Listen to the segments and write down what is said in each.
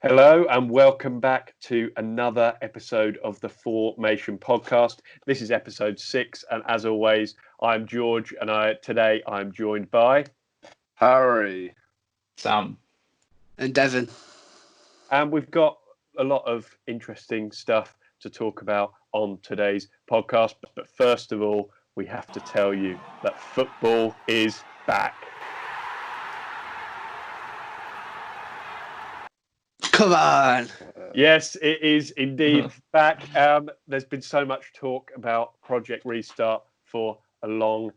Hello and welcome back to another episode of the Fourmation Podcast. This is episode 6, and as always, I'm George, and today I'm joined by Harry, Sam, and Devon. And we've got a lot of interesting stuff to talk about on today's podcast. But first of all, we have to tell you that football is back. Come on. Yes, it is indeed back. There's been so much talk about Project Restart for a long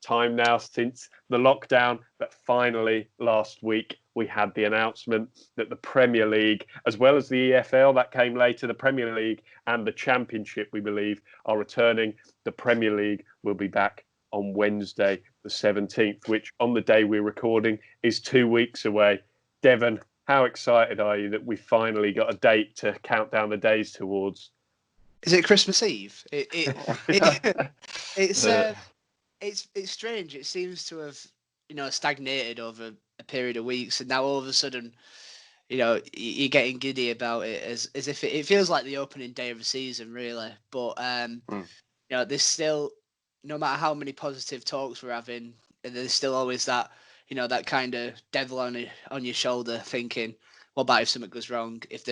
time now, since the lockdown, but finally last week we had the announcement that the Premier League, as well as the EFL that came later, the Premier League and the Championship, we believe, are returning. The Premier League will be back on Wednesday the 17th, which on the day we're recording is 2 weeks away. Devon, how excited are you that we finally got a date to count down the days towards? Is it Christmas Eve? It's strange. It seems to have, stagnated over a period of weeks, and now all of a sudden, you're getting giddy about it as if it feels like the opening day of a season, really. But there's still, no matter how many positive talks we're having, there's still always that, that kind of devil on your shoulder, thinking, what about if something goes wrong? If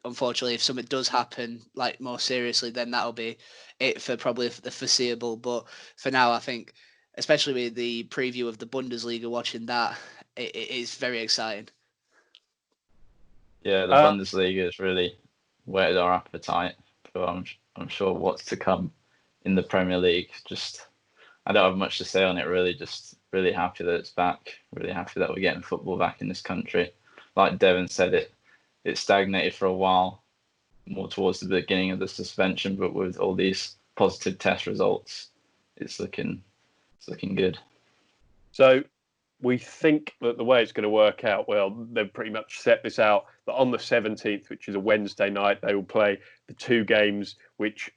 unfortunately, if something does happen, like more seriously, then that'll be it for probably the foreseeable. But for now, I think, especially with the preview of the Bundesliga, watching that, it is very exciting. Yeah, the Bundesliga has really whetted our appetite for, I'm sure, what's to come in the Premier League. I don't have much to say on it, really. Just really happy that it's back. Really happy that we're getting football back in this country. Like Devon said, it stagnated for a while, more towards the beginning of the suspension, but with all these positive test results, it's looking good. So we think that the way it's going to work out, well, they've pretty much set this out, that on the 17th, which is a Wednesday night, they will play the two games which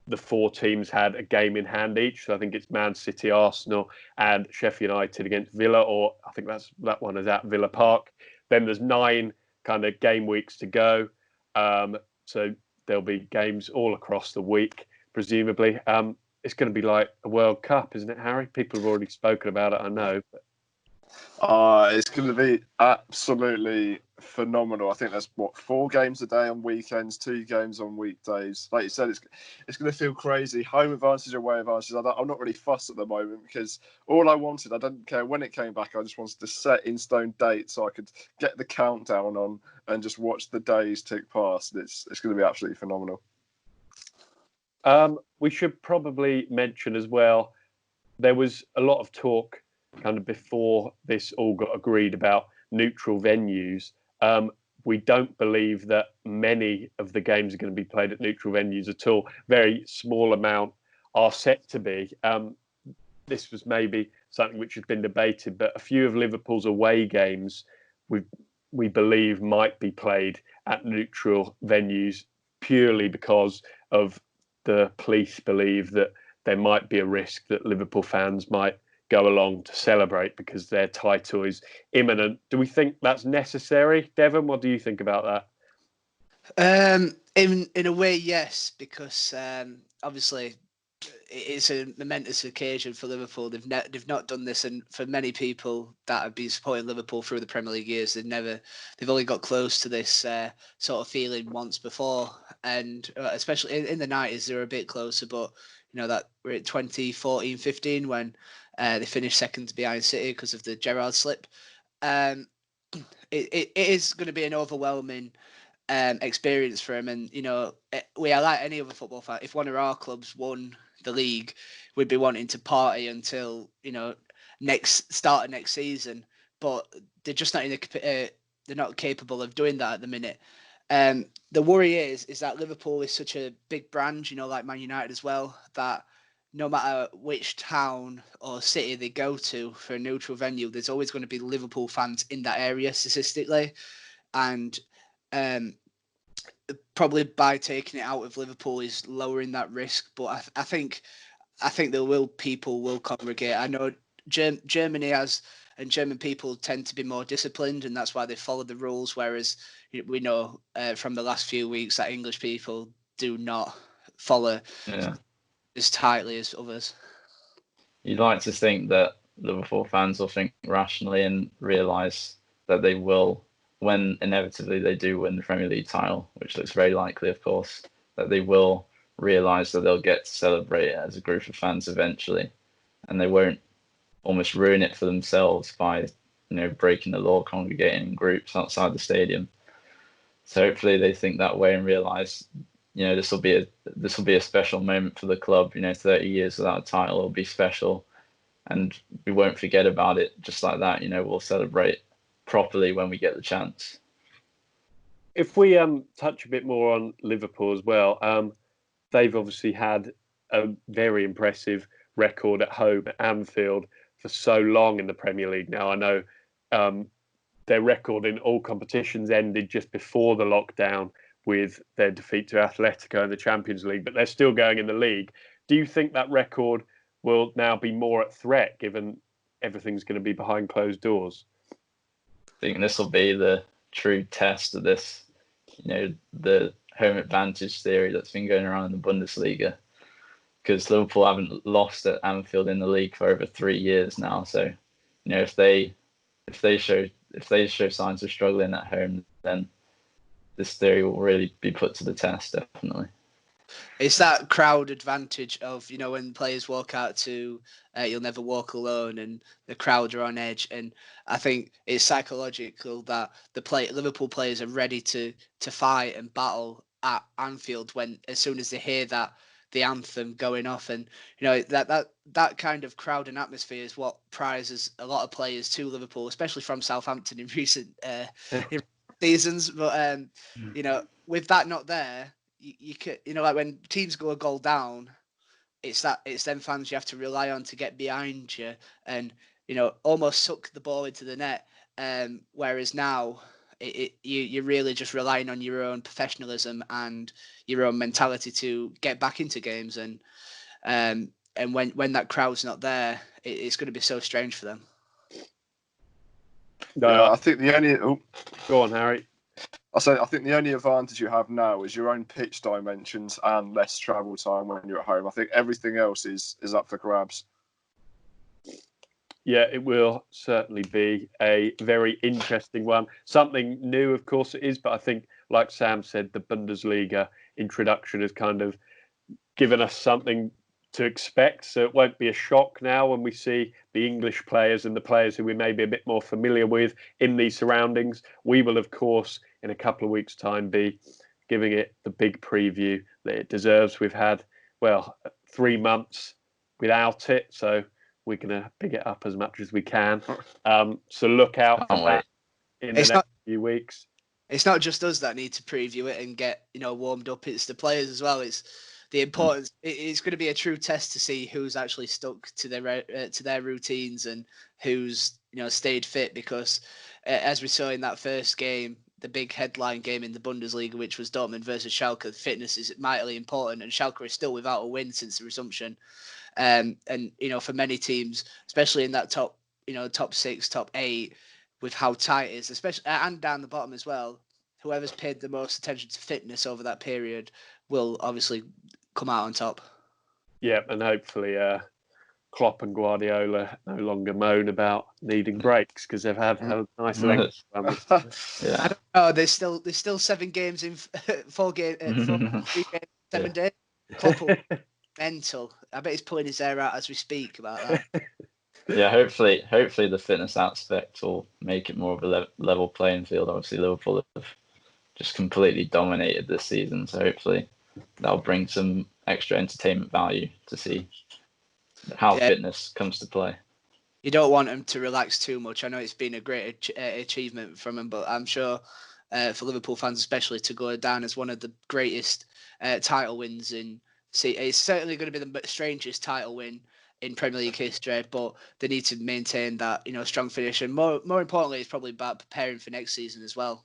the four teams had a game in hand each. So I think it's Man City, Arsenal and Sheffield United against Villa, or I think that one is at Villa Park. Then there's 9 kind of game weeks to go. So there'll be games all across the week, presumably. It's going to be like a World Cup, isn't it, Harry? People have already spoken about it, I know. It's going to be absolutely phenomenal. I think there's 4 games a day on weekends, 2 games on weekdays. Like you said, it's going to feel crazy. Home advantage, away advantage. I'm not really fussed at the moment, because all I wanted, I didn't care when it came back. I just wanted to set in stone date so I could get the countdown on and just watch the days tick past. It's going to be absolutely phenomenal. We should probably mention as well, there was a lot of talk kind of before this all got agreed about neutral venues. We don't believe that many of the games are going to be played at neutral venues at all. Very small amount are set to be. This was maybe something which has been debated, but a few of Liverpool's away games we believe might be played at neutral venues, purely because of the police believe that there might be a risk that Liverpool fans might go along to celebrate because their title is imminent. Do we think that's necessary? Devon, what do you think about that? In a way, yes, because obviously it's a momentous occasion for Liverpool. They've not done this, and for many people that have been supporting Liverpool through the Premier League years, they've only got close to this sort of feeling once before, and especially in the 90s they were a bit closer, but that we're at 2014-15 when they finished second behind City because of the Gerrard slip. It is going to be an overwhelming experience for him, and we are like any other football fan. If one of our clubs won the league, we'd be wanting to party until start of next season. But they're just not they're not capable of doing that at the minute. The worry is that Liverpool is such a big brand, like Man United as well, that no matter which town or city they go to for a neutral venue, there's always going to be Liverpool fans in that area statistically. And probably by taking it out of Liverpool is lowering that risk. But I think people will congregate. I know Germany has and German people tend to be more disciplined, and that's why they follow the rules. Whereas we know from the last few weeks that English people do not follow as tightly as others. You'd like to think that Liverpool fans will think rationally and realise that they will, when inevitably they do win the Premier League title, which looks very likely, of course, that they will realise that they'll get to celebrate it as a group of fans eventually, and they won't almost ruin it for themselves by, breaking the law, congregating in groups outside the stadium. So hopefully they think that way and realise, this will be a special moment for the club. 30 years without a title will be special, and we won't forget about it just like that. We'll celebrate properly when we get the chance. If we touch a bit more on Liverpool as well, they've obviously had a very impressive record at home at Anfield for so long in the Premier League now. I know their record in all competitions ended just before the lockdown with their defeat to Atletico in the Champions League, but they're still going in the league. Do you think that record will now be more at threat given everything's going to be behind closed doors? I think this will be the true test of this, the home advantage theory that's been going around in the Bundesliga, because Liverpool haven't lost at Anfield in the league for over 3 years now. So, if they show signs of struggling at home, then this theory will really be put to the test, definitely. It's that crowd advantage of, when players walk out to You'll Never Walk Alone and the crowd are on edge. And I think it's psychological that Liverpool players are ready to fight and battle at Anfield as soon as they hear the anthem going off. And, that kind of crowd and atmosphere is what prizes a lot of players to Liverpool, especially from Southampton in recent seasons. But, with that not there, you could, like when teams go a goal down, it's them fans you have to rely on to get behind you and, almost suck the ball into the net. Whereas now you're really just relying on your own professionalism and your own mentality to get back into games. And when that crowd's not there, it's going to be so strange for them. No, I think the only... Go on, Harry. I think the only advantage you have now is your own pitch dimensions and less travel time when you're at home. I think everything else is up for grabs. Yeah, it will certainly be a very interesting one. Something new, of course it is, but I think, like Sam said, the Bundesliga introduction has kind of given us something to expect. So it won't be a shock now when we see the English players and the players who we may be a bit more familiar with in these surroundings. We will, of course, in a couple of weeks' time, be giving it the big preview that it deserves. We've had, 3 months without it, so we're going to big it up as much as we can. So look out for that in the next few weeks. It's not just us that need to preview it and get, warmed up. It's the players as well. It's the importance. It's going to be a true test to see who's actually stuck to their routines and who's, stayed fit, because as we saw in that first game, the big headline game in the Bundesliga, which was Dortmund versus Schalke, fitness is mightily important, and Schalke is still without a win since the resumption. And for many teams, especially in that top 6, top 8, with how tight it is, especially and down the bottom as well, whoever's paid the most attention to fitness over that period will obviously come out on top. Yeah, and hopefully Klopp and Guardiola no longer moan about needing breaks because they've had a nice length. Yeah. I don't know. There's still 7 games in 4 games, 3 games, 7 days. Klopp will be mental. I bet he's pulling his hair out as we speak about that. Yeah, hopefully the fitness aspect will make it more of a level playing field. Obviously, Liverpool have just completely dominated this season, so hopefully that'll bring some extra entertainment value to see how fitness comes to play. You don't want them to relax too much. I know it's been a great achievement from them, but I'm sure for Liverpool fans especially, to go down as one of the greatest title wins it's certainly going to be the strangest title win in Premier League history, but they need to maintain that strong finish, and more importantly, it's probably about preparing for next season as well.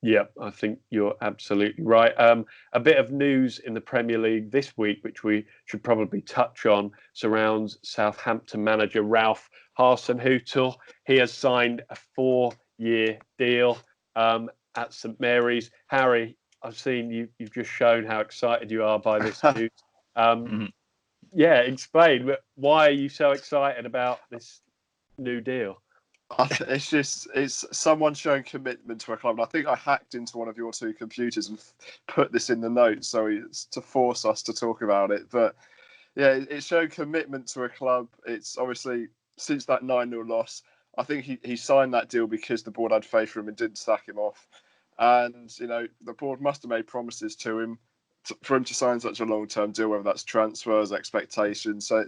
Yeah, I think you're absolutely right. A bit of news in the Premier League this week, which we should probably touch on, surrounds Southampton manager Ralph Hasenhuttl. He has signed a 4-year deal at St Mary's. Harry, I've seen you've just shown how excited you are by this news. Yeah, explain. Why are you so excited about this new deal? It's someone showing commitment to a club. And I think I hacked into one of your two computers and put this in the notes so it's to force us to talk about it. But yeah, it's showing commitment to a club. It's obviously since that 9-0 loss, I think he signed that deal because the board had faith in him and didn't sack him off. And the board must have made promises to him for him to sign such a long-term deal, whether that's transfers, expectations. So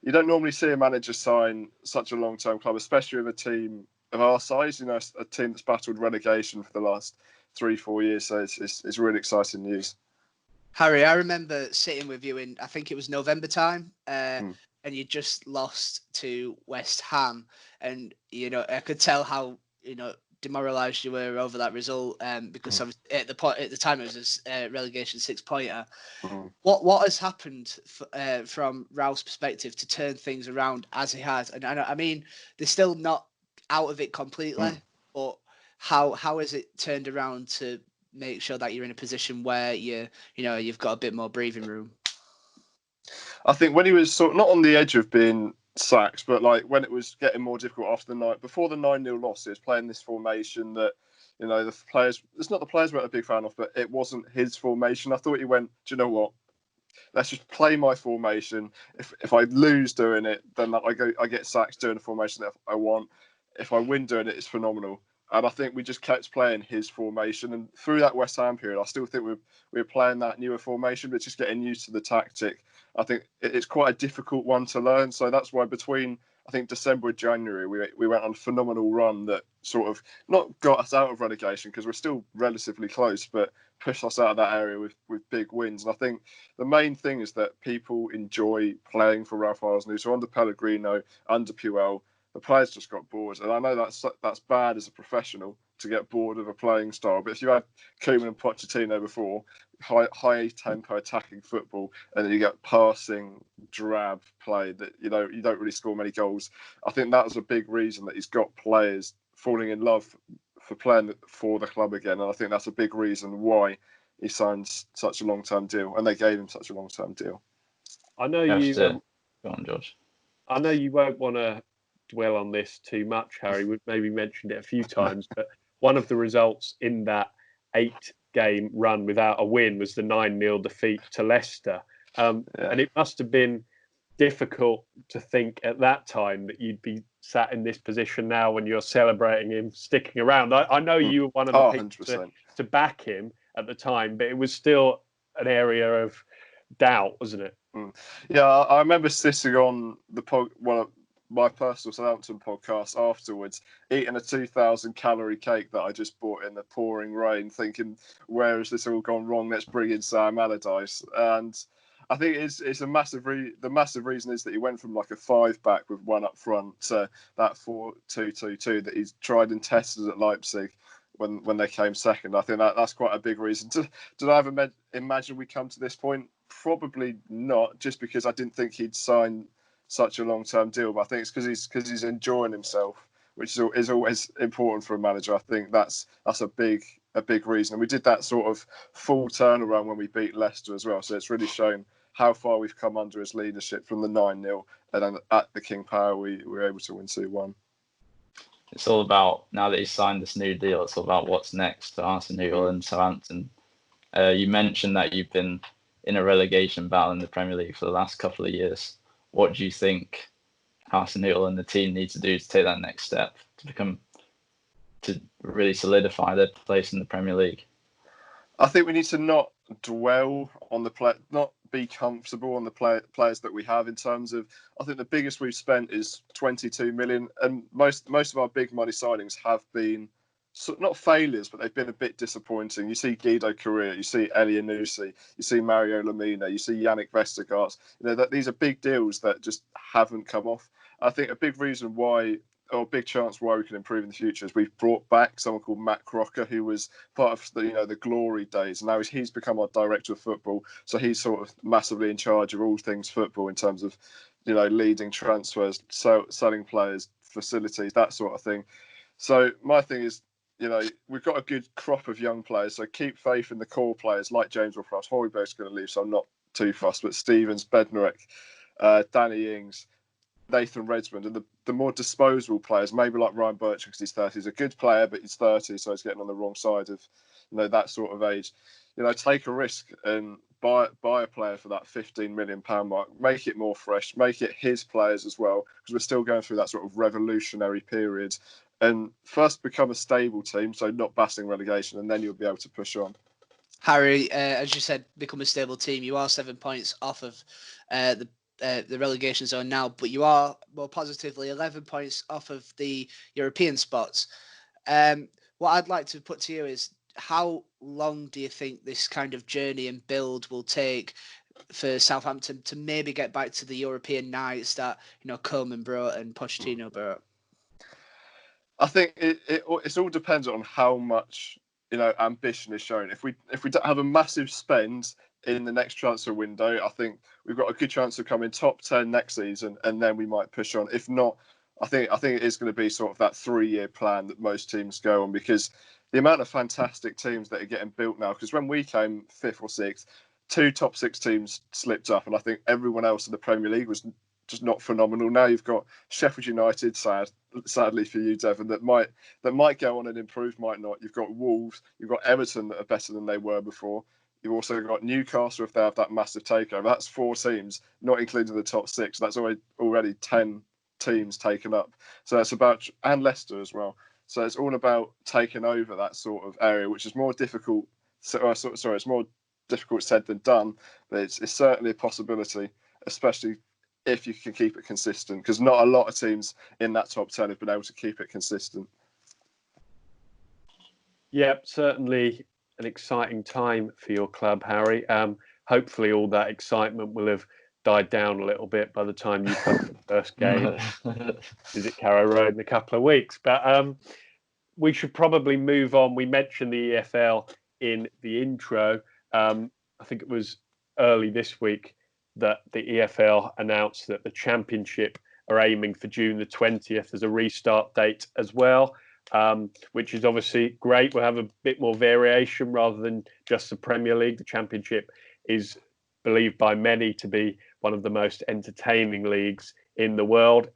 you don't normally see a manager sign such a long-term club, especially with a team of our size. A team that's battled relegation for the last 3-4 years. So it's really exciting news. Harry, I remember sitting with you in, I think it was November time, and you just lost to West Ham, and I could tell how demoralised you were over that result, because at the time it was a relegation 6-pointer. What has happened from Ralph's perspective to turn things around as he has? And I mean, they're still not out of it completely, but how has it turned around to make sure that you're in a position where you've got a bit more breathing room? I think when he was sort of not on the edge of being sacked, but like when it was getting more difficult after before the 9-0 loss, he was playing this formation that the players, it's not the players weren't a big fan of, but it wasn't his formation. I thought he went, do you know what? Let's just play my formation. If I lose doing it, then I get sacked doing the formation that I want. If I win doing it, it's phenomenal. And I think we just kept playing his formation. And through that West Ham period, I still think we were playing that newer formation, but just getting used to the tactic. I think it's quite a difficult one to learn. So that's why between, I think, December and January, we went on a phenomenal run that sort of not got us out of relegation because we're still relatively close, but pushed us out of that area with big wins. And I think the main thing is that people enjoy playing for Ralph Hasenhuttl. So under Pellegrino, under Puel, the players just got bored. And I know that's bad as a professional to get bored of a playing style. But if you had Koeman and Pochettino before, high tempo attacking football, and then you get passing, drab play that you don't really score many goals. I think that was a big reason that he's got players falling in love for playing for the club again. And I think that's a big reason why he signed such a long-term deal, and they gave him such a long-term deal. I know you. Go on, George. I know you won't want to dwell on this too much, Harry. We've maybe mentioned it a few times, but one of the results in that 8-game run without a win was the 9-0 defeat to Leicester. And it must have been difficult to think at that time that you'd be sat in this position now when you're celebrating him sticking around. I know you were one of the people to back him at the time, but it was still an area of doubt, wasn't it? Yeah, I remember sitting on my personal Southampton podcast afterwards, eating a 2,000-calorie cake that I just bought in the pouring rain, thinking, where has this all gone wrong? Let's bring in Sam Allardyce. And I think it's a massive the massive reason is that he went from like a 5-back with one up front to that 4-2-2-2 that he's tried and tested at Leipzig when they came second. I think that's quite a big reason. Did I ever imagine we come to this point? Probably not, just because I didn't think he'd sign such a long-term deal, but I think it's because he's enjoying himself, which is always important for a manager. I think that's a big reason. And we did that sort of full turnaround when we beat Leicester as well. So it's really shown how far we've come under his leadership from the 9-0, and then at the King Power we were able to win 2-1. It's all about, now that he's signed this new deal, it's all about what's next for Hasenhuttl and Southampton. You mentioned that you've been in a relegation battle in the Premier League for the last couple of years. What do you think Hasenhuttl and the team need to do to take that next step to really solidify their place in the Premier League? I think we need to not dwell on the play, not be comfortable on the players that we have. In terms of, I think the biggest we've spent is 22 million, and most of our big money signings have been not failures, but they've been a bit disappointing. You see Guido Correa, you see Elianusi, you see Mario Lemina, you see Yannick Vestergaard. These are big deals that just haven't come off. I think a big reason why, or a big chance why we can improve in the future is we've brought back someone called Matt Crocker, who was part of the glory days, and now he's become our director of football. So he's sort of massively in charge of all things football in terms of leading transfers, selling players, facilities, that sort of thing. So my thing is, we've got a good crop of young players, so keep faith in the core players like James Ward-Prowse. Højbjerg's going to leave, so I'm not too fussed, but Stevens, Bednarek, Danny Ings, Nathan Redmond, and the more disposable players, maybe like Ryan Birch, because he's 30. He's a good player, but he's 30, so he's getting on the wrong side of that sort of age. Take a risk and buy a player for that £15 million mark. Make it more fresh. Make it his players as well, because we're still going through that sort of revolutionary period. And first become a stable team, so not battling relegation, and then you'll be able to push on. Harry, as you said, become a stable team. You are 7 points off of the relegation zone now, but you are more positively 11 points off of the European spots. What I'd like to put to you is, how long do you think this kind of journey and build will take for Southampton to maybe get back to the European nights that Koeman brought and Pochettino brought? I think it's all dependent on how much ambition is shown. If we don't have a massive spend in the next transfer window, I think we've got a good chance of coming top 10 next season, and then we might push on. If not, I think it is going to be sort of that 3-year plan that most teams go on, because the amount of fantastic teams that are getting built now. Because when we came 5th or 6th, 2 top 6 teams slipped up, and I think everyone else in the Premier League was just not phenomenal. Now you've got Sheffield United, sadly for you, Devon, that might go on and improve, might not. You've got Wolves, you've got Everton that are better than they were before. You've also got Newcastle if they have that massive takeover. That's 4 teams, not including the top 6. That's already 10 teams taken up. So that's about, and Leicester as well. So it's all about taking over that sort of area, which is more difficult. It's more difficult said than done, but it's certainly a possibility, especially if you can keep it consistent, because not a lot of teams in that top 10 have been able to keep it consistent. Yeah, certainly an exciting time for your club, Harry. Hopefully all that excitement will have died down a little bit by the time you come to the first game. Visit Carrow Road in a couple of weeks. But we should probably move on. We mentioned the EFL in the intro. I think it was early this week that the EFL announced that the Championship are aiming for June the 20th as a restart date as well, which is obviously great. We'll have a bit more variation rather than just the Premier League. The Championship is believed by many to be one of the most entertaining leagues in the world.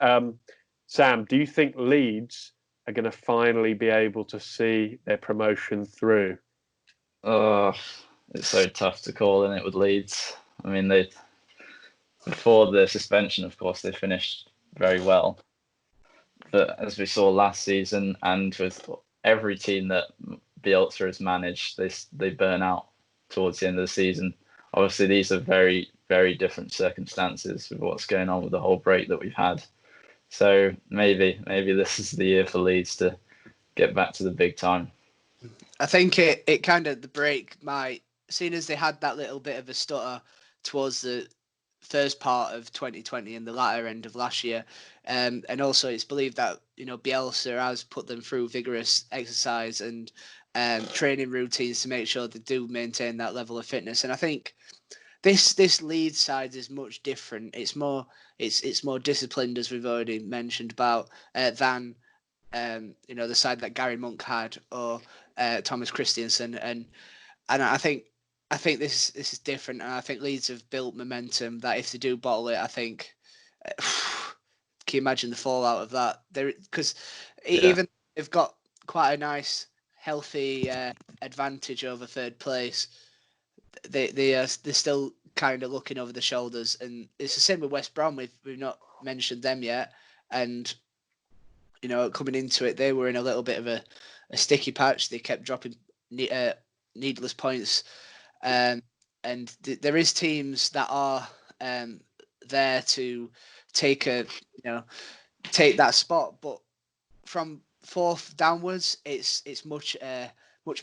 Sam, do you think Leeds are going to finally be able to see their promotion through? Oh, it's so tough to call, isn't it, with Leeds? I mean, before the suspension, of course, they finished very well. But as we saw last season, and with every team that Bielsa has managed, they burn out towards the end of the season. Obviously, these are very, very different circumstances with what's going on with the whole break that we've had. So maybe this is the year for Leeds to get back to the big time. I think it kind of, the break might, seeing as they had that little bit of a stutter towards the first part of 2020 and the latter end of last year, and also it's believed that Bielsa has put them through vigorous exercise and training routines to make sure they do maintain that level of fitness. And I think this Leeds side is much different. It's more disciplined, as we've already mentioned about, than the side that Gary Monk had or Thomas Christiansen. And I think this is different, and I think Leeds have built momentum that if they do bottle it, I think can you imagine the fallout of that? Because even they've got quite a nice, healthy advantage over third place, they're still kind of looking over the shoulders, and it's the same with West Brom. We've not mentioned them yet, and coming into it, they were in a little bit of a sticky patch. They kept dropping needless points. And there is teams that are there to take that spot, but from 4th downwards, it's much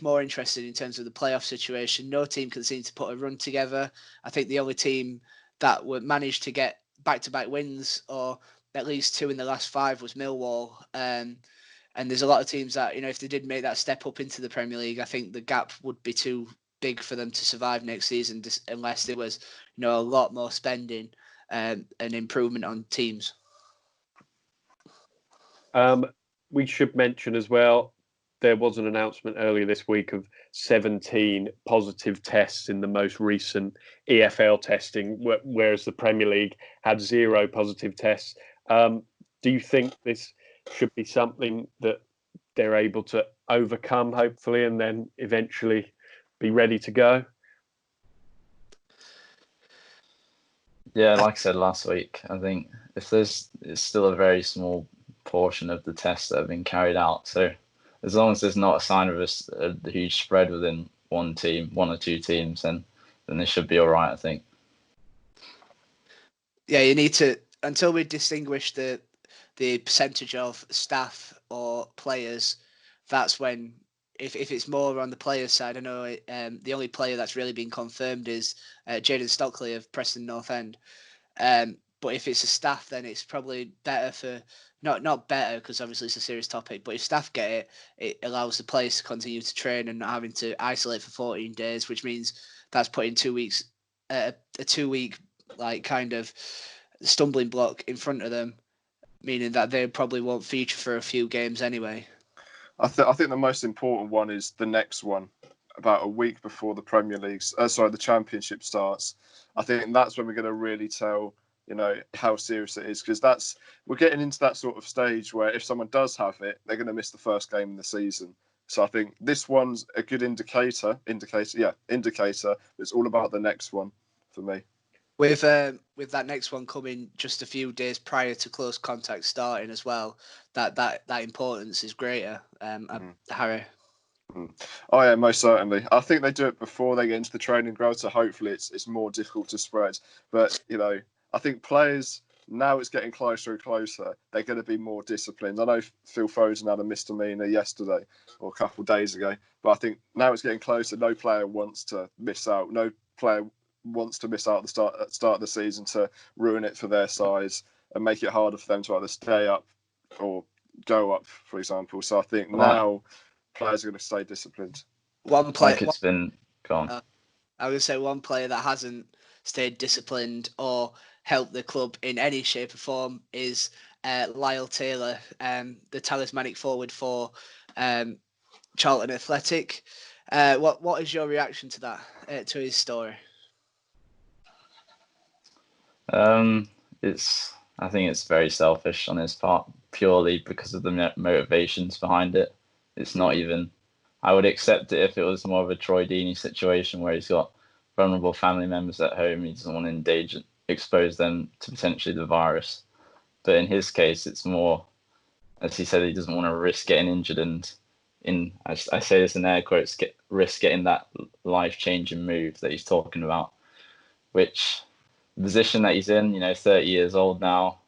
more interesting in terms of the playoff situation. No team can seem to put a run together. I think the only team that would manage to get back-to-back wins, or at least 2 in the last 5, was Millwall. And there's a lot of teams that if they did make that step up into the Premier League, I think the gap would be too big for them to survive next season, unless there was a lot more spending. an improvement on teams. We should mention as well, there was an announcement earlier this week of 17 positive tests in the most recent EFL testing, whereas the Premier League had 0 positive tests. Do you think this should be something that they're able to overcome, hopefully, and then eventually be ready to go? Yeah, like I said last week, I think it's still a very small portion of the tests that have been carried out. So as long as there's not a sign of a huge spread within one or two teams, then they should be all right, I think. Yeah, you need to, until we distinguish the percentage of staff or players, that's when, if it's more on the players' side, I know the only player that's really been confirmed is Jayden Stockley of Preston North End. But if it's a staff, then it's probably better for, not better because obviously it's a serious topic, but if staff get it, it allows the players to continue to train and not having to isolate for 14 days, which means that's putting 2 weeks, a 2 week like kind of stumbling block in front of them, meaning that they probably won't feature for a few games anyway. I think the most important one is the next one, about a week before the the Championship starts. I think that's when we're going to really tell, how serious it is, because we're getting into that sort of stage where if someone does have it, they're going to miss the first game in the season. So I think this one's a good indicator. It's all about the next one for me. With that next one coming just a few days prior to close contact starting as well, that importance is greater. Harry. Oh yeah, most certainly. I think they do it before they get into the training ground, so hopefully it's more difficult to spread. But I think players, now it's getting closer and closer, they're going to be more disciplined. I know Phil Foden had a misdemeanor yesterday or a couple of days ago, but I think now it's getting closer. No player wants to miss out. No player wants to miss out at the start of the season to ruin it for their sides and make it harder for them to either stay up or go up, for example. So I think now players are going to stay disciplined. One player, like it's been gone. I would say one player that hasn't stayed disciplined or helped the club in any shape or form is Lyle Taylor, the talismanic forward for Charlton Athletic. What is your reaction to that, to his story? I think it's very selfish on his part, purely because of the motivations behind it. It's not even. I would accept it if it was more of a Troy Deeney situation where he's got vulnerable family members at home. He doesn't want to expose them to potentially the virus. But in his case, it's more, as he said, he doesn't want to risk getting injured and, I say this in air quotes, risk getting that life-changing move that he's talking about, which the position that he's in, 30 years old now,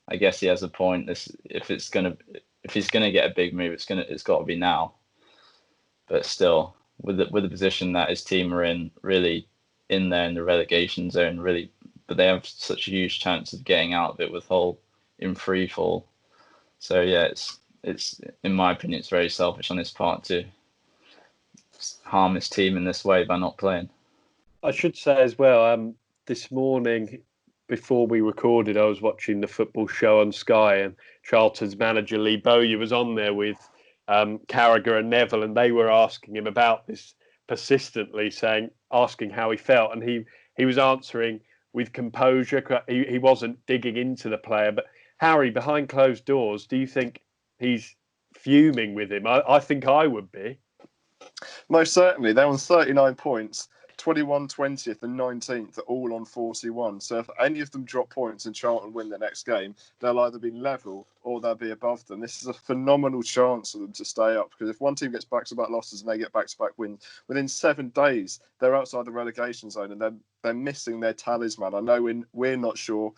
I guess he has a point. If he's gonna get a big move, it's got to be now. But still, with the position that his team are in, really in there in the relegation zone, really, but they have such a huge chance of getting out of it with Hull in free fall. So yeah, it's in my opinion, it's very selfish on his part to harm his team in this way by not playing. I should say as well, this morning before we recorded, I was watching the football show on Sky, and Charlton's manager Lee Bowyer was on there with Carragher and Neville, and they were asking him about this persistently, asking how he felt, and he was answering with composure. He wasn't digging into the player. But Harry, behind closed doors, do you think he's fuming with him? I think I would be. Most certainly. They're on 39 points. 21, 20th and 19th are all on 41. So if any of them drop points and Charlton win the next game, they'll either be level or they'll be above them. This is a phenomenal chance for them to stay up, because if one team gets back-to-back losses and they get back-to-back wins, within 7 days, they're outside the relegation zone and they're missing their talisman. I know we're not sure,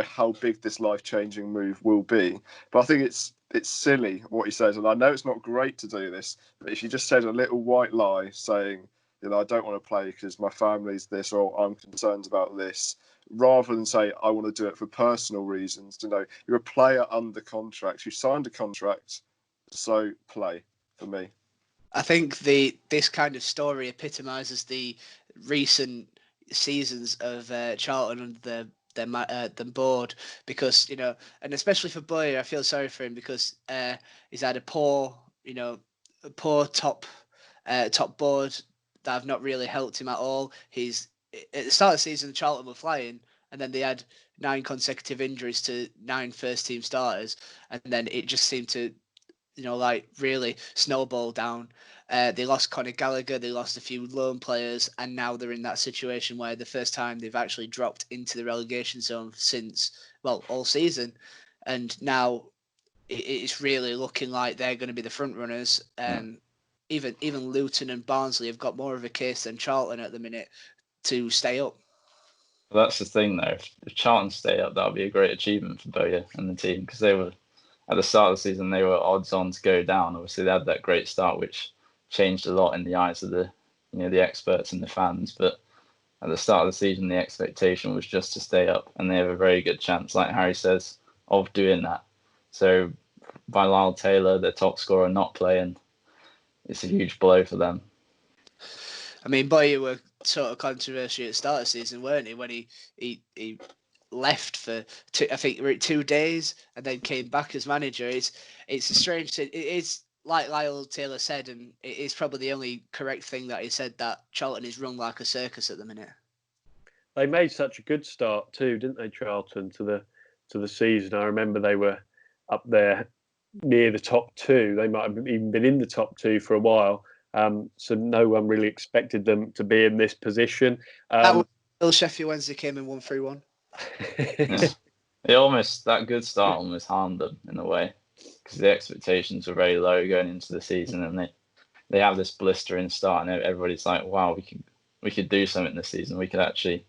how big this life-changing move will be, but I think it's silly what he says. And I know it's not great to do this, but if you just said a little white lie saying, I don't want to play because my family's this, or I'm concerned about this, rather than say I want to do it for personal reasons. You're a player under contract. You signed a contract, so play for me. I think this kind of story epitomises the recent seasons of Charlton under than bored, because and especially for Boyer, I feel sorry for him because he's had a poor top board that have not really helped him at all. He's at the start of the season, Charlton were flying, and then they had 9 consecutive injuries to 9 first-team starters, and then it just seemed to, really snowball down. They lost Conor Gallagher, they lost a few loan players, and now they're in that situation where the first time they've actually dropped into the relegation zone since, all season, and now it's really looking like they're going to be the front runners. Even Luton and Barnsley have got more of a case than Charlton at the minute to stay up. Well, that's the thing, though. If Charlton stay up, that would be a great achievement for Bowyer and the team, because they were, at the start of the season, they were odds on to go down. Obviously, they had that great start, which changed a lot in the eyes of the experts and the fans. But at the start of the season, the expectation was just to stay up, and they have a very good chance, like Harry says, of doing that. So by Lyle Taylor, their top scorer, not playing, it's a huge blow for them. I mean, Bowyer were sort of controversial at the start of the season, weren't he? When he left for 2 days and then came back as manager. It's a strange thing. It is like Lyle Taylor said, and it is probably the only correct thing that he said, that Charlton is run like a circus at the minute. They made such a good start too, didn't they, Charlton, to the season? I remember they were up there near the top 2. They might have even been in the top 2 for a while. So no one really expected them to be in this position. That Sheffield Wednesday came and won 3-1. That good start almost harmed them in a way, because the expectations were very low going into the season, and they have this blistering start, and everybody's like, wow, we could do something this season. We could actually,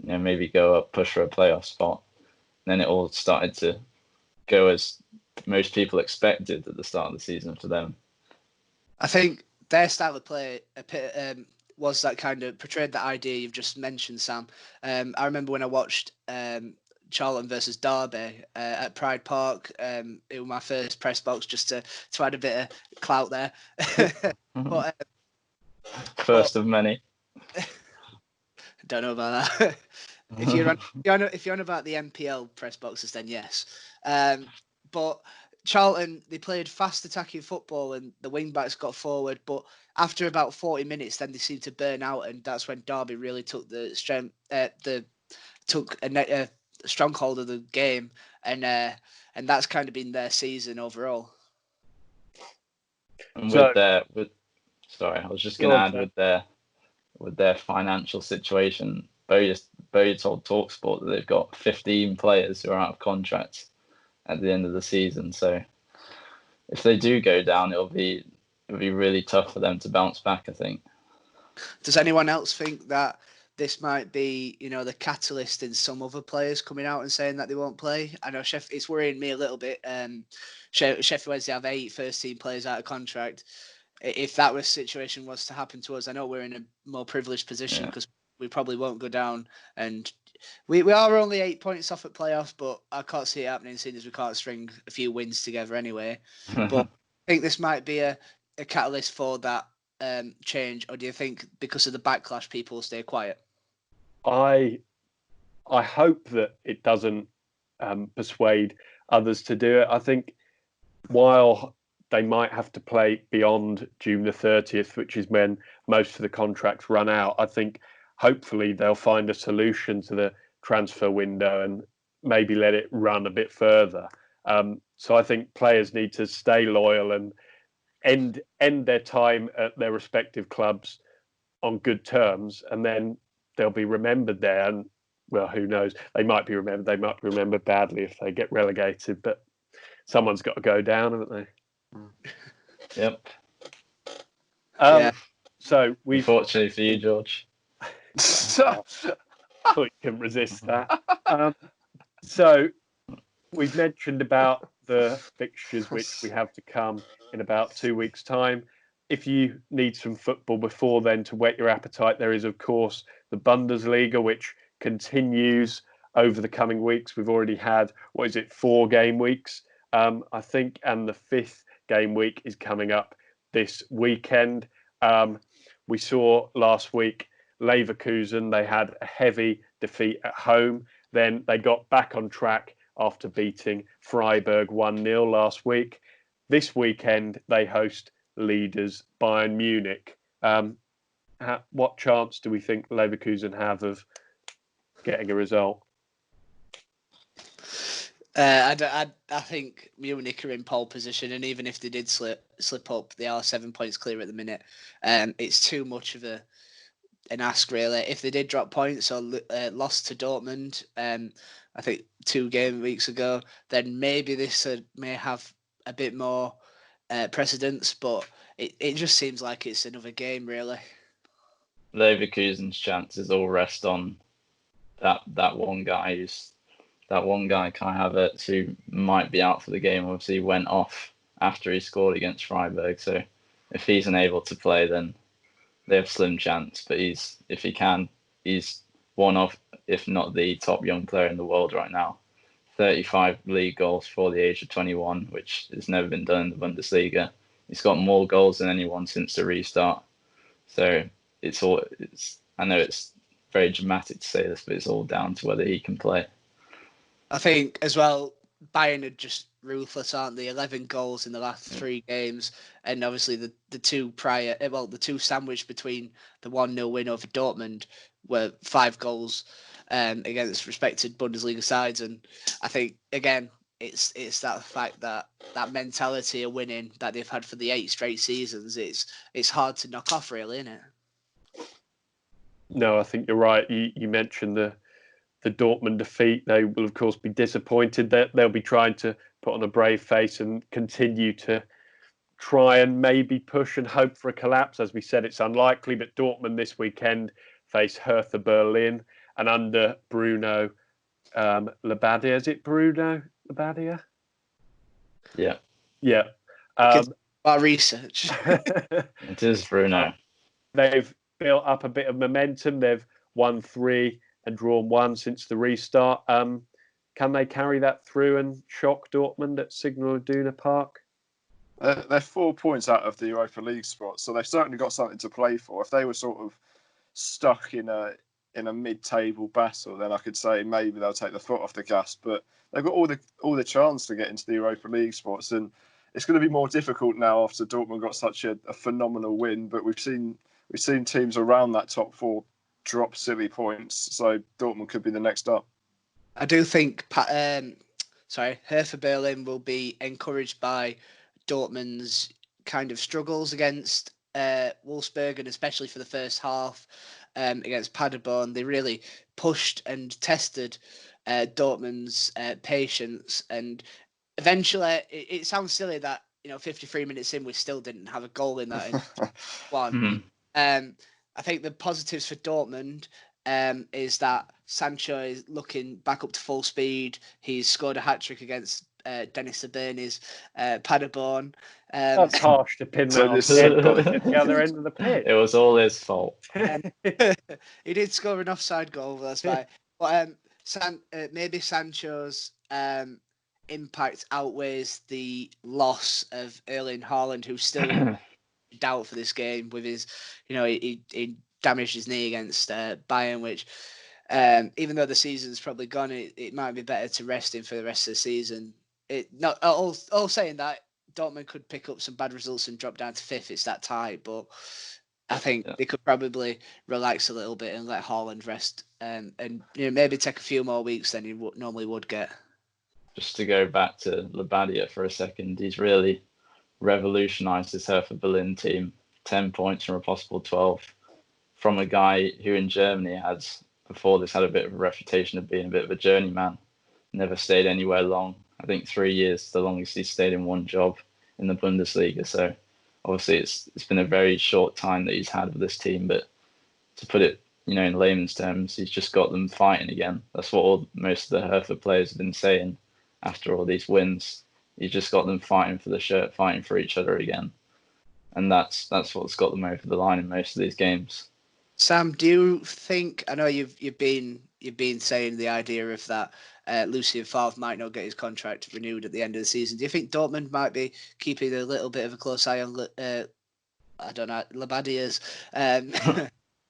maybe go up, push for a playoff spot. And then it all started to go as most people expected at the start of the season for them. I think their style of play was that kind of portrayed that idea you've just mentioned, Sam. I remember when I watched Charlton versus Derby at Pride Park. It was my first press box, just to add a bit of clout there. But, first of many. Don't know about that. If you're on about the MPL press boxes, then yes. But Charlton, they played fast attacking football and the wing backs got forward, but after about 40 minutes, then they seemed to burn out, and that's when Derby really took the strength, took a stronghold of the game, and that's kind of been their season overall. And I was just going to add with their financial situation, Bowyer told TalkSport that they've got 15 players who are out of contract at the end of the season. So if they do go down, it'll be really tough for them to bounce back, I think. Does anyone else think that this might be, the catalyst in some other players coming out and saying that they won't play? I know it's worrying me a little bit. Sheffield Wednesday have 8 first-team players out of contract. If that situation was to happen to us, I know we're in a more privileged position because we probably won't go down, and we are only 8 points off at playoffs, but I can't see it happening, seeing as we can't string a few wins together anyway. But I think this might be a catalyst for that change, or do you think because of the backlash people will stay quiet? I hope that it doesn't persuade others to do it. I think while they might have to play beyond June the 30th, which is when most of the contracts run out, I think hopefully they'll find a solution to the transfer window and maybe let it run a bit further. So I think players need to stay loyal and end their time at their respective clubs on good terms, and then they'll be remembered there. And well, who knows? They might be remembered. They might be remembered badly if they get relegated, but someone's got to go down, haven't they? Yep. So we, unfortunately for you, George, I thought you couldn't resist that. So we've mentioned about the fixtures which we have to come in about 2 weeks' time. If you need some football before then to whet your appetite, there is, of course, the Bundesliga, which continues over the coming weeks. We've already had, 4 game weeks, I think, and the 5th game week is coming up this weekend. We saw last week Leverkusen, they had a heavy defeat at home Then they got back on track after beating Freiburg 1-0 last week. This weekend, they host leaders Bayern Munich. What chance do we think Leverkusen have of getting a result? I think Munich are in pole position, and even if they did slip up, they are 7 points clear at the minute. It's too much of an ask, really. If they did drop points or lost to Dortmund, I think 2 game weeks ago, then maybe this may have a bit more precedence. But it just seems like it's another game, really. Leverkusen's chances all rest on that one guy Kai Havertz, who might be out for the game. Obviously, he went off after he scored against Freiburg. So if he's unable to play, then they have slim chance. But he's one of, if not the top young player in the world right now. 35 league goals for the age of 21, which has never been done in the Bundesliga. He's got more goals than anyone since the restart. So I know it's very dramatic to say this, but it's all down to whether he can play. I think as well, Bayern are just ruthless, aren't they? 11 goals in the last 3 games, and obviously the two sandwiched between the 1-0 win over Dortmund were 5 goals against respected Bundesliga sides, and I think again it's that fact that mentality of winning that they've had for the 8 straight seasons. It's hard to knock off, really, isn't it? No, I think you're right. You mentioned the Dortmund defeat. They will, of course, be disappointed. That they'll be trying to put on a brave face and continue to try and maybe push and hope for a collapse. As we said, it's unlikely, but Dortmund this weekend face Hertha Berlin, and under Bruno Labbadia. Is it Bruno Labbadia? Yeah. Yeah. Our research. It is Bruno. They've built up a bit of momentum. They've won 3 and drawn 1 since the restart. Can they carry that through and shock Dortmund at Signal Iduna Park? They're 4 points out of the Europa League spot, so they've certainly got something to play for. If they were sort of stuck in a mid-table battle, then I could say maybe they'll take the foot off the gas. But they've got all the chance to get into the Europa League spots, and it's going to be more difficult now after Dortmund got such a phenomenal win. But we've seen teams around that top 4 drop silly points, so Dortmund could be the next up. I do think Hertha Berlin will be encouraged by Dortmund's kind of struggles against Wolfsburg, and especially for the first half against Paderborn. They really pushed and tested Dortmund's patience, and eventually it sounds silly that 53 minutes in we still didn't have a goal in that one. I think the positives for Dortmund is that Sancho is looking back up to full speed. He's scored a hat-trick against Dennis Aberni's Paderborn. That's harsh to pin that on at the other end of the pitch. It was all his fault. He did score an offside goal, that's right. But maybe Sancho's impact outweighs the loss of Erling Haaland, who's still doubt for this game with his, he damaged his knee against Bayern, which even though the season's probably gone, it might be better to rest him for the rest of the season. All saying that, Dortmund could pick up some bad results and drop down to 5th. It's that tight, but I think they could probably relax a little bit and let Haaland rest, and maybe take a few more weeks than he normally would get. Just to go back to Labbadia for a second, he's really revolutionised this Hertha Berlin team. 10 points from a possible 12 from a guy who in Germany has, before this, had a bit of a reputation of being a bit of a journeyman. Never stayed anywhere long. I think 3 years, the longest he's stayed in one job in the Bundesliga. So obviously it's been a very short time that he's had with this team. But to put it, in layman's terms, he's just got them fighting again. That's what most of the Hertha players have been saying after all these wins. He's just got them fighting for the shirt, fighting for each other again. And that's what's got them over the line in most of these games. Sam, do you think? I know you've been saying the idea of that Lucien Favre might not get his contract renewed at the end of the season. Do you think Dortmund might be keeping a little bit of a close eye on Labbadia's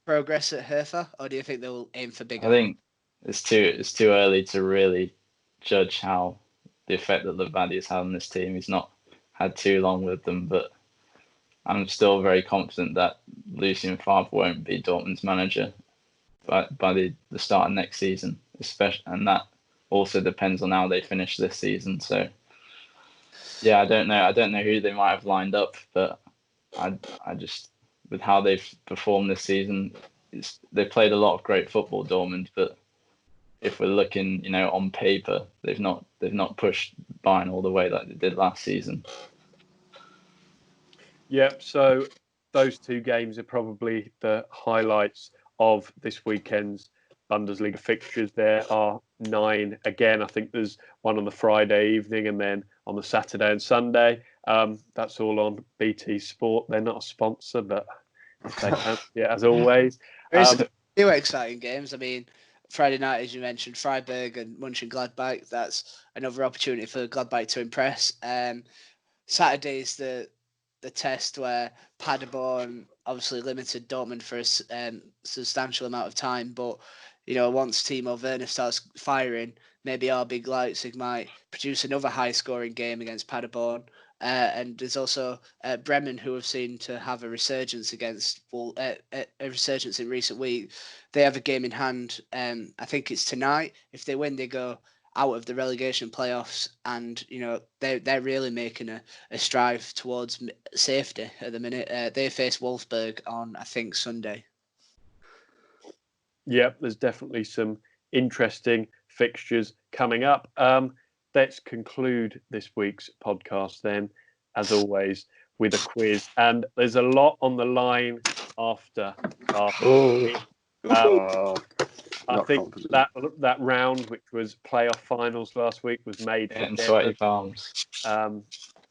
progress at Hertha, or do you think they'll aim for bigger? I think it's too early to really judge how the effect that Lavadi has had on this team. He's not had too long with them, but I'm still very confident that Lucien Favre won't be Dortmund's manager by the start of next season, especially, and that also depends on how they finish this season. So, yeah, I don't know who they might have lined up, but I just, with how they've performed this season, they've played a lot of great football, Dortmund, but if we're looking, on paper, they've not pushed Bayern all the way like they did last season. Yep. So those two games are probably the highlights of this weekend's Bundesliga fixtures. There are 9 again. I think there's one on the Friday evening and then on the Saturday and Sunday. That's all on BT Sport. They're not a sponsor, but they fancy it as always. There's a few exciting games. I mean, Friday night, as you mentioned, Freiburg and Mönchengladbach. That's another opportunity for Gladbach to impress. Saturday is the test where Paderborn obviously limited Dortmund for a substantial amount of time, but once Timo Werner starts firing, maybe RB Leipzig might produce another high-scoring game against Paderborn. And there's also Bremen, who have seen to have a resurgence a resurgence in recent weeks. They have a game in hand. I think it's tonight. If they win, they go out of the relegation playoffs, and they're really making a strive towards safety at the minute. They face Wolfsburg on, I think, Sunday. Yep, there's definitely some interesting fixtures coming up. Let's conclude this week's podcast then, as always, with a quiz. And there's a lot on the line after. I think that round, which was playoff finals last week, was made for sweaty palms. I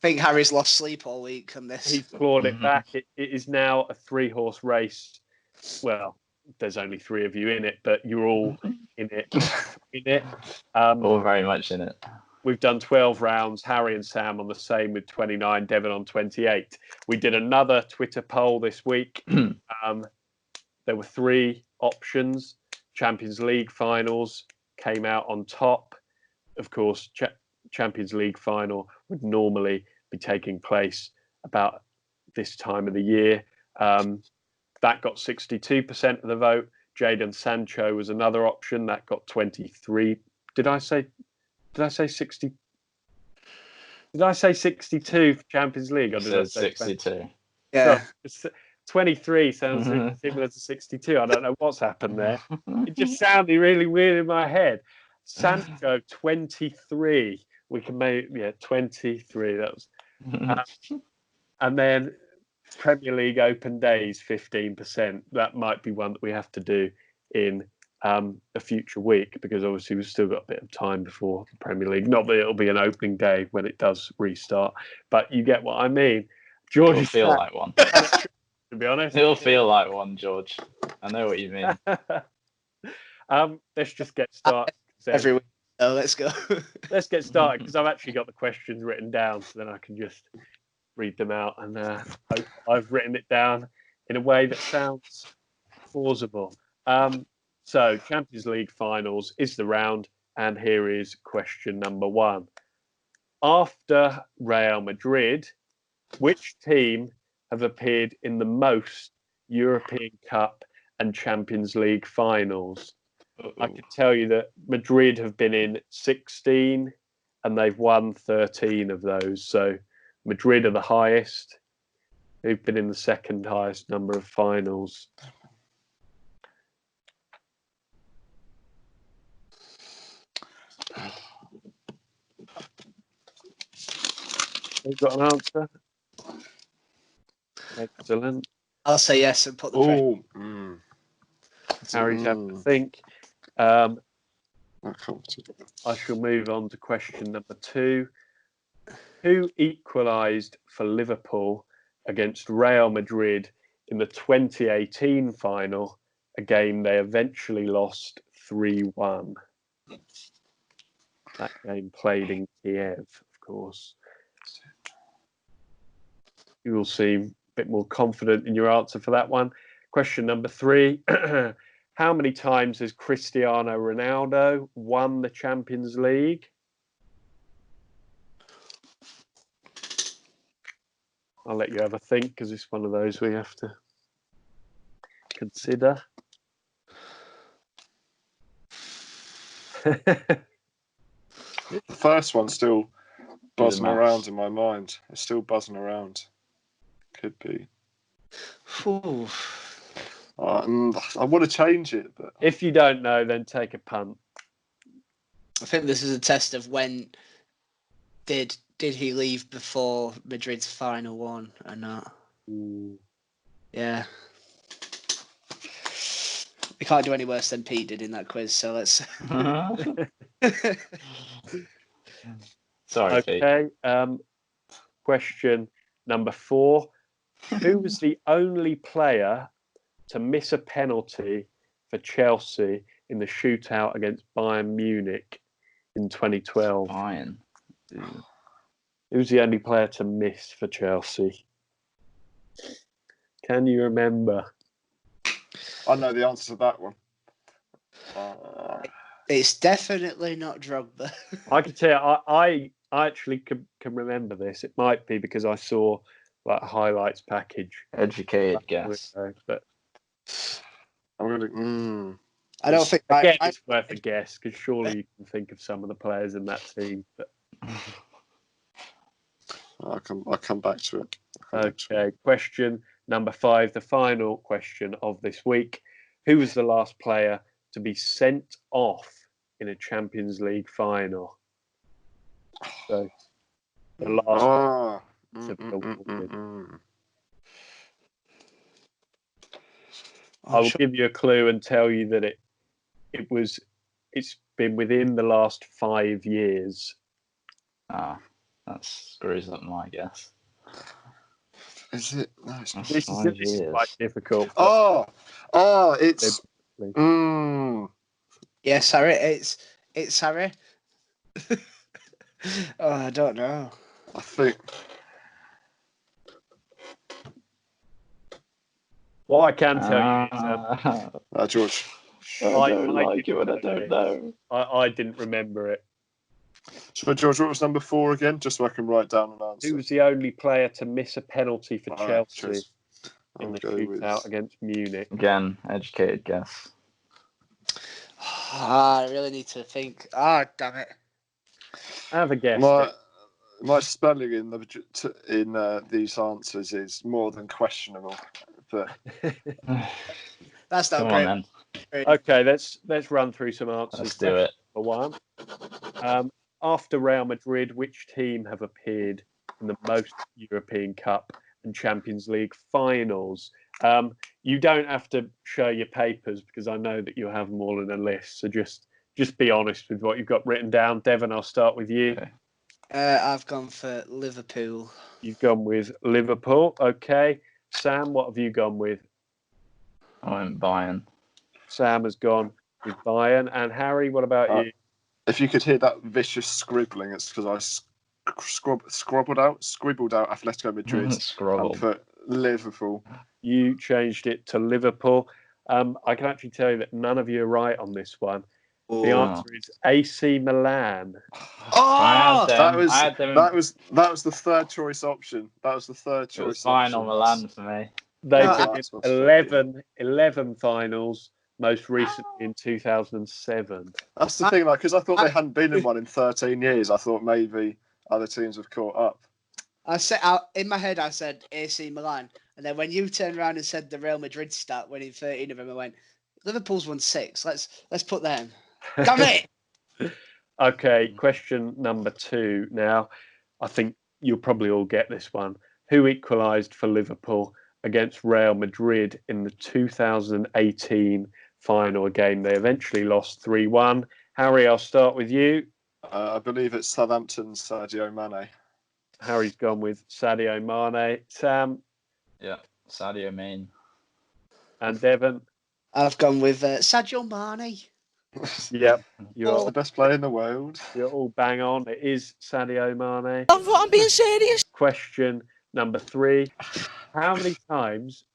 think Harry's lost sleep all week on this. He's clawed it back. It is now a 3-horse race. Well, there's only 3 of you in it, but you're all in it. All very much in it. We've done 12 rounds. Harry and Sam on the same with 29, Devon on 28. We did another Twitter poll this week. There were 3 options. Champions League finals came out on top. Of course, Champions League final would normally be taking place about this time of the year. That got 62% of the vote. Jadon Sancho was another option. That got 23. Did I say 60? Did I say 62 for Champions League? Or did I say 62? Yeah. So, 23 sounds similar to 62. I don't know what's happened there. It just sounded really weird in my head. Sancho, 23. We can make 23. That was, and then Premier League open days, 15%. That might be one that we have to do in a future week, because obviously we've still got a bit of time before the Premier League. Not that it'll be an opening day when it does restart, but you get what I mean. George, it'll feel like one. To be honest, it'll feel like one, George. I know what you mean. Let's just get started. Every week. Oh, let's go. Let's get started, because I've actually got the questions written down, so then I can just read them out. And I've written it down in a way that sounds plausible. So, Champions League finals is the round, and here is question number 1. After Real Madrid, which team have appeared in the most European Cup and Champions League finals? I can tell you that Madrid have been in 16 and they've won 13 of those. So Madrid are the highest. They've been in the second highest number of finals. You've got an answer? Excellent. I'll say yes and put the pressure. Harry's having to think. I shall move on to question number 2. Who equalised for Liverpool against Real Madrid in the 2018 final, a game they eventually lost 3-1? That game played in Kiev, of course. You will seem a bit more confident in your answer for that one. Question number 3. How many times has Cristiano Ronaldo won the Champions League? I'll let you have a think because it's one of those we have to consider. The first one's still buzzing maths. around in my mind. It's still buzzing around. Could be. Ooh. I want to change it, but If you don't know, then take a punt. I think this is a test of when did he leave before Madrid's final one or not? Yeah. We can't do any worse than Pete did in that quiz, so let's. Sorry, Pete. Okay. Question number 4. Who was the only player to miss a penalty for Chelsea in the shootout against Bayern Munich in 2012? Bayern. Who was the only player to miss for Chelsea? Can you remember? I know the answer to that one. It's definitely not Drogba. I can tell you, I actually can remember this. It might be because I saw like a highlights package. Educated guess. But I'm gonna. I don't think. again, it's worth a guess because surely you can think of some of the players in that team. But I'll come back to it. okay, question number 5, the final question of this week. Who was the last player to be sent off in a Champions League final? So the last. I will give you a clue and tell you that it's been within the last 5 years. That screws up my guess. Is it? No, it's not. This is quite difficult. It's. Yes, Harry. It's Harry. Oh, I don't know. I think. What I can tell you is, George. I don't like it when I don't know. I didn't remember it. So, George, what was number 4 again? Just so I can write down an answer. Who was the only player to miss a penalty for Chelsea in the go shootout against Munich? Again, educated guess. I really need to think. Damn it. Have a guess. My spelling in these answers is more than questionable. But That's not Come great. on, then. Okay, let's run through some answers. Let's do it. For one, after Real Madrid, which team have appeared in the most European Cup and Champions League finals? You don't have to show your papers because I know that you have them all in a list. So just be honest with what you've got written down. Devon, I'll start with you. Okay. I've gone for Liverpool. You've gone with Liverpool. Okay. Sam, what have you gone with? I went Bayern. Sam has gone with Bayern. And Harry, what about you? if you could hear that vicious scribbling, it's because I scribbled out Atletico Madrid and put Liverpool. You changed it to Liverpool. I can actually tell you that none of you are right on this one. The answer is AC Milan. That was the third choice option. That was the third choice. It was fine on Milan for me. They've been 11 finals, most recently in 2007. That's the thing, because I thought they hadn't been in one in 13 years. I thought maybe other teams have caught up. In my head, I said AC Milan, and then when you turned around and said the Real Madrid stat, winning 13 of them, I went, Liverpool's won 6. Let's put them. Damn it! Okay, question number 2 now. I think you'll probably all get this one. Who equalised for Liverpool against Real Madrid in the 2018 final game? They eventually lost 3-1. Harry, I'll start with you. I believe it's Southampton's Sadio Mane. Harry's gone with Sadio Mane. Sam? Yeah, Sadio Mane. And Devon? I've gone with Sadio Mane. Yep. You're the best player in the world. You're all bang on. It is Sadio Mane. I'm being serious. Question number 3. How many times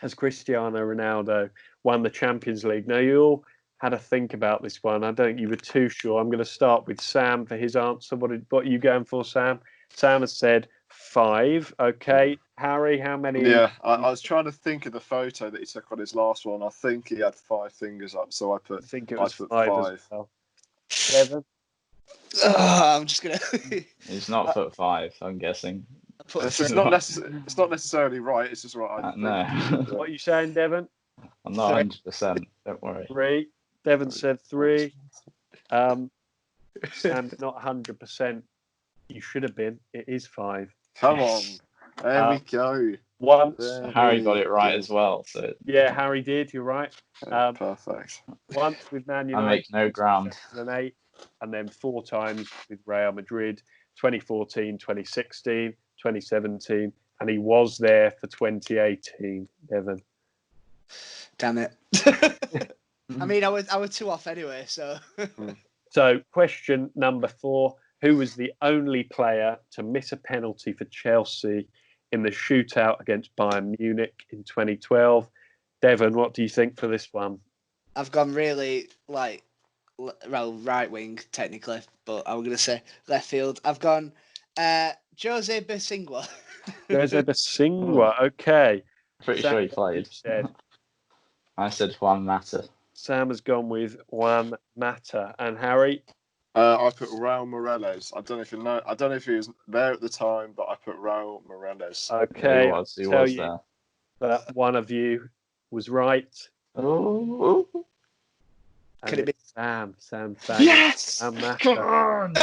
has Cristiano Ronaldo won the Champions League? Now, you all had a think about this one. I don't think you were too sure. I'm going to start with Sam for his answer. What are you going for, Sam? Sam has said 5. Okay. Harry, how many? Yeah, I was trying to think of the photo that he took on his last one. I think he had 5 fingers up, so I put 5. As well. Devon? I'm just going to... He's not foot 5, I'm guessing. It's not necessarily right. It's just right. No. What are you saying, Devon? I'm not 100%. Don't worry. 3. Devon said 3. Sam, not 100%. You should have been. It is 5. Come on. There we go. Once Harry got it right as well. So yeah, Harry did. You're right. Perfect. Once with Man United. I make no ground. 2008, and then 4 times with Real Madrid, 2014, 2016, 2017, and he was there for 2018, Devon. Damn it. I mean, I was 2 off anyway, so. So, question number 4. Who was the only player to miss a penalty for Chelsea in the shootout against Bayern Munich in 2012? Devon, what do you think for this one? I've gone really, right wing, technically, but I'm going to say left field. I've gone Jose Bosingwa. Jose Bosingwa, okay. Pretty sure he played. I said Juan Mata. Sam has gone with Juan Mata. And Harry? I put Raul Morales. I don't know if you know. I don't know if he was there at the time, but I put Raul Morales. Okay, he was there. That one of you was right. Oh, could it be Sam? Yes! Sam Mata. Come on!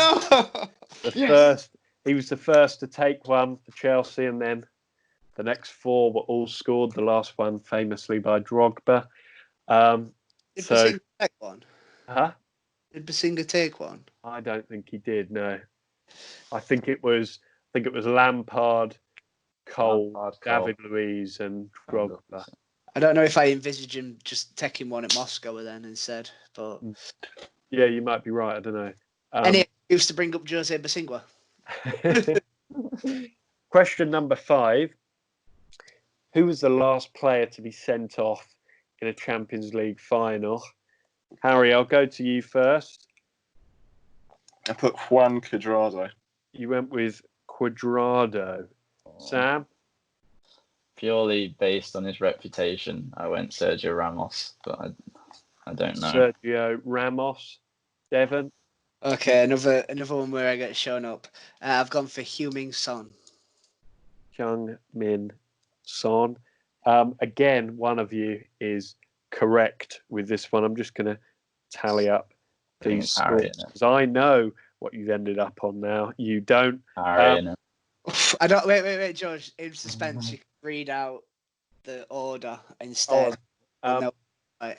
He was the first to take one for Chelsea, and then the next 4 were all scored. The last one famously by Drogba. Did Basinga take one? Huh? Did Basinga take one? I don't think he did. No, I think it was Lampard, Cole, David Luiz, and Drogba. I don't know if I envisage him just taking one at Moscow then instead, but yeah, you might be right. I don't know. Any excuse to bring up Jose Bosingwa? Question number 5. Who was the last player to be sent off in a Champions League final? Harry, I'll go to you first. I put Juan Cuadrado. You went with Cuadrado. Sam? Purely based on his reputation, I went Sergio Ramos, but I don't know. Sergio Ramos. Devon? Okay, another one where I get shown up. I've gone for Heung-min Son. Heung-min Son. Again, one of you is correct with this one. I'm just going to tally up these scores because I know what you've ended up on now. You don't. I don't. Wait, George. In suspense, you can read out the order instead. Right.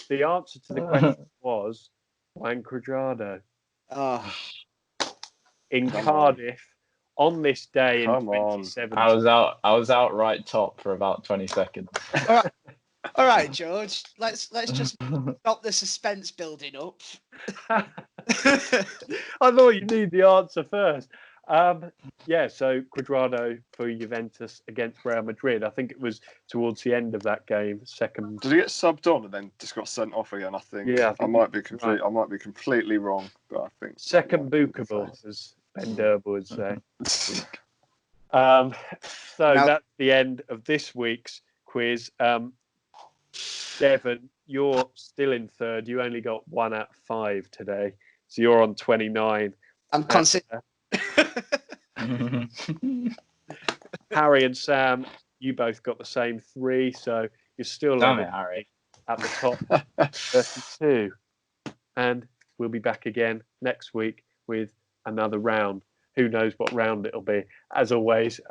The answer to the question was Juan Cuadrado. Oh. In Cardiff on this day in 2017. I was out right top for about 20 seconds. All right, George. Let's just stop the suspense building up. I thought you need the answer first. So Cuadrado for Juventus against Real Madrid. I think it was towards the end of that game. Second. Did he get subbed on and then just got sent off again? I think. Yeah, I might be completely wrong, but I think second bookable, as Ben Derby would say. So that's the end of this week's quiz. Devon, you're still in third. You only got 1 out of 5 today, so you're on 29. I'm considering. Harry and Sam, you both got the same 3, so you're still Harry at the top, 32. And we'll be back again next week with another round. Who knows what round it'll be? As always,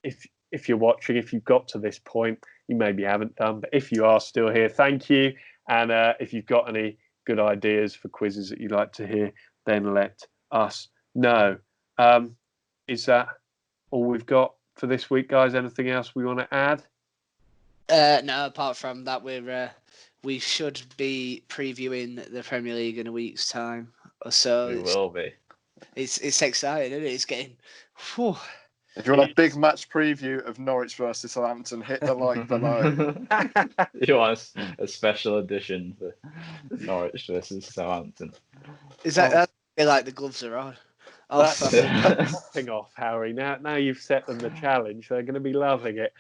if you're watching, if you've got to this point, you maybe haven't done, but if you are still here, thank you. And if you've got any good ideas for quizzes that you'd like to hear, then let us know. Is that all we've got for this week, guys? Anything else we want to add? No, apart from that, we should be previewing the Premier League in a week's time or so. We will be. It's exciting, isn't it? It's getting. Whew. If you want a big match preview of Norwich versus Southampton, hit the like below. You want a special edition for Norwich versus Southampton? Is that like the gloves are on? That's popping off, Harry. Now you've set them the challenge. They're going to be loving it.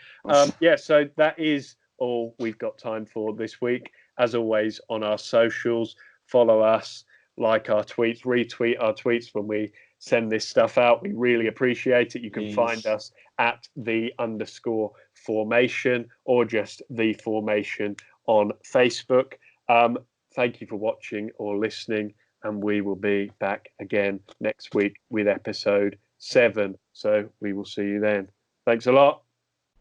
So that is all we've got time for this week. As always, on our socials, follow us, like our tweets, retweet our tweets when we send this stuff out. We really appreciate it. You can find us at @the_formation or just the formation on Facebook. Thank you for watching or listening, and we will be back again next week with episode 7. So we will see you then. Thanks a lot.